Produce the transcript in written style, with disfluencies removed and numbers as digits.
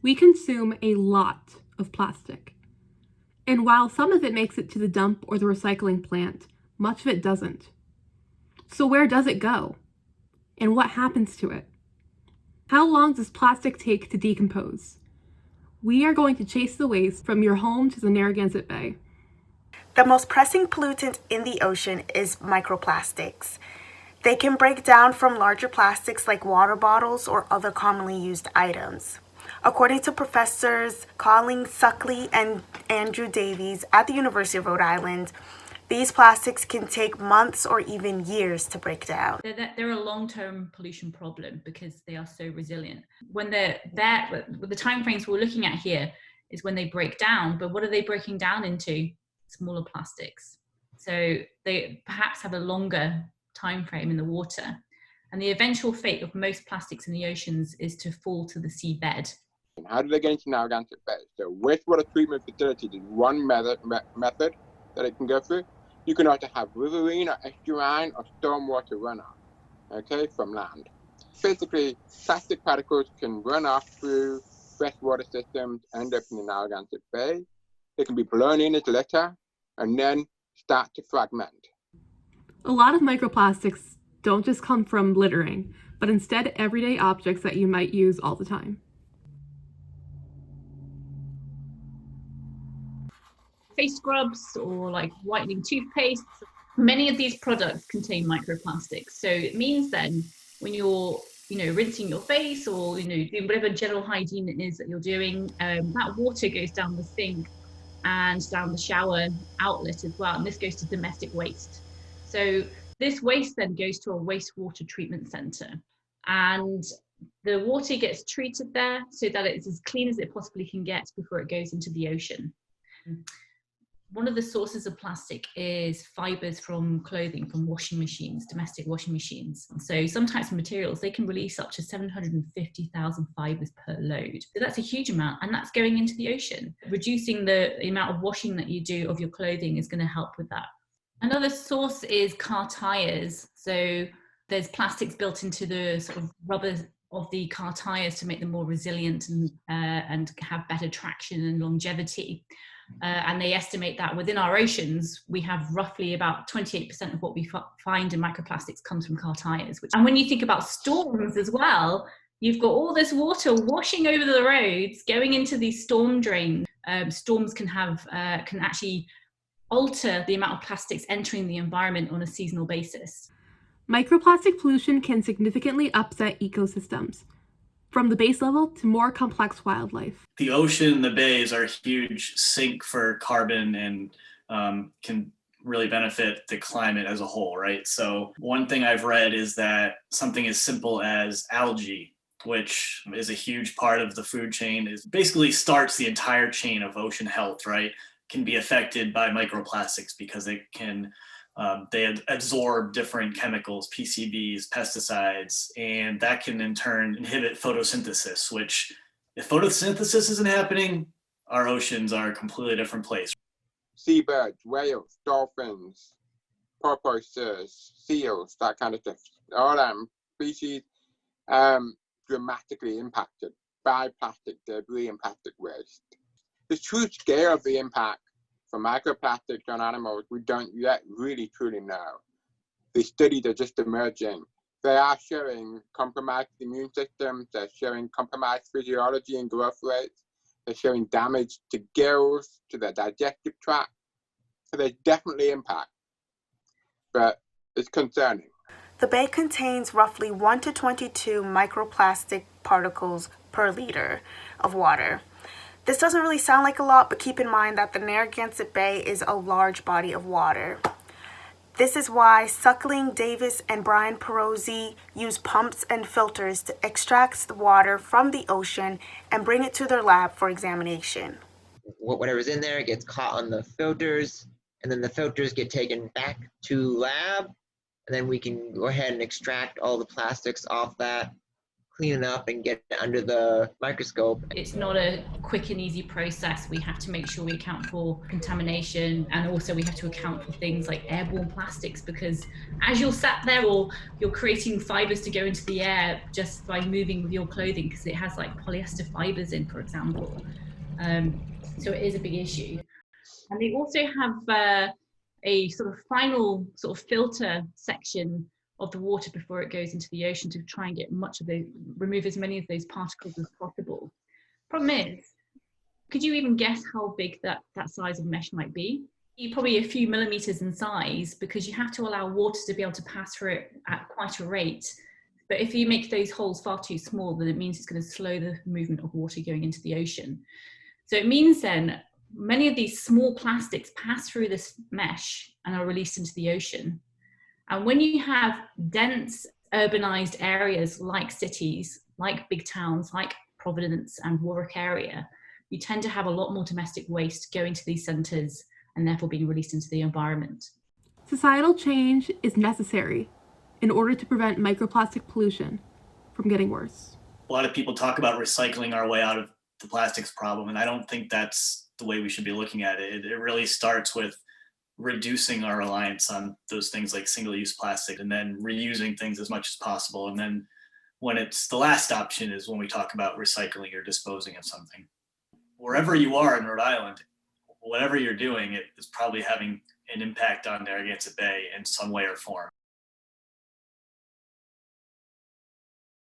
We consume a lot of plastic. And while some of it makes it to the dump or the recycling plant, much of it doesn't. So where does it go? And what happens to it? How long does plastic take to decompose? We are going to chase the waste from your home to the Narragansett Bay. The most pressing pollutant in the ocean is microplastics. They can break down from larger plastics like water bottles or other commonly used items. According to Professors Colleen Suckley and Andrew Davies at the University of Rhode Island, these plastics can take months or even years to break down. They're a long-term pollution problem because they are so resilient. When they're there, the timeframes we're looking at here is when they break down, but what are they breaking down into? Smaller plastics. So they perhaps have a longer time frame in the water. And the eventual fate of most plastics in the oceans is to fall to the seabed. How do they get into Narragansett Bay? So wastewater treatment facilities is one method that it can go through. You can also have riverine or estuarine or stormwater runoff, okay, from land. Basically, plastic particles can run off through freshwater systems, end up in the Narragansett Bay. They can be blown in as litter and then start to fragment. A lot of microplastics don't just come from littering, but instead everyday objects that you might use all the time. Face scrubs or like whitening toothpaste, many of these products contain microplastics. So it means then when you're rinsing your face or doing whatever general hygiene it is that you're doing, that water goes down the sink and down the shower outlet as well, and this goes to domestic waste. So this waste then goes to a wastewater treatment center, and the water gets treated there so that it's as clean as it possibly can get before it goes into the ocean. One of the sources of plastic is fibers from clothing, from washing machines, domestic washing machines. So some types of materials, they can release up to 750,000 fibers per load. So that's a huge amount, and that's going into the ocean. Reducing the amount of washing that you do of your clothing is going to help with that. Another source is car tires. So there's plastics built into the sort of rubber of the car tires to make them more resilient and have better traction and longevity. And they estimate that within our oceans, we have roughly about 28% of what we find in microplastics comes from car tires. And when you think about storms as well, you've got all this water washing over the roads, going into these storm drains. Storms can actually alter the amount of plastics entering the environment on a seasonal basis. Microplastic pollution can significantly upset ecosystems, from the base level to more complex wildlife. The ocean, the bays are a huge sink for carbon and can really benefit the climate as a whole, right? So one thing I've read is that something as simple as algae, which is a huge part of the food chain, is basically starts the entire chain of ocean health, right? Can be affected by microplastics because they absorb different chemicals, PCBs, pesticides, and that can in turn inhibit photosynthesis, which if photosynthesis isn't happening, our oceans are a completely different place. Seabirds, whales, dolphins, porpoises, seals, that kind of stuff, all them species dramatically impacted by plastic debris and plastic waste. The true scale of the impact for microplastics on animals, we don't yet really truly know. The studies are just emerging. They are showing compromised immune systems, they're showing compromised physiology and growth rates, they're showing damage to gills, to their digestive tract. So there's definitely impact, but it's concerning. The bay contains roughly 1 to 22 microplastic particles per liter of water. This doesn't really sound like a lot, but keep in mind that the Narragansett Bay is a large body of water. This is why Suckling, Davis, and Brian Perozzi use pumps and filters to extract the water from the ocean and bring it to their lab for examination. Whatever's in there gets caught on the filters, and then the filters get taken back to lab, and then we can go ahead and extract all the plastics off that, clean it up and get it under the microscope. It's not a quick and easy process. We have to make sure we account for contamination, and also we have to account for things like airborne plastics, because as you're sat there or you're creating fibers to go into the air just by moving with your clothing, because it has like polyester fibers in, for example. So it is a big issue. And they also have a sort of final sort of filter section of the water before it goes into the ocean to try and get remove as many of those particles as possible. Problem is, could you even guess how big that size of mesh might be? Probably a few millimeters in size, because you have to allow water to be able to pass through it at quite a rate. But if you make those holes far too small, then it means it's going to slow the movement of water going into the ocean. So it means then many of these small plastics pass through this mesh and are released into the ocean. And when you have dense urbanized areas like cities, like big towns, like Providence and Warwick area, you tend to have a lot more domestic waste going to these centers and therefore being released into the environment. Societal change is necessary in order to prevent microplastic pollution from getting worse. A lot of people talk about recycling our way out of the plastics problem, and I don't think that's the way we should be looking at it. It really starts with reducing our reliance on those things like single-use plastic, and then reusing things as much as possible. And then when it's the last option is when we talk about recycling or disposing of something. Wherever you are in Rhode Island, whatever you're doing, it is probably having an impact on Narragansett Bay in some way or form.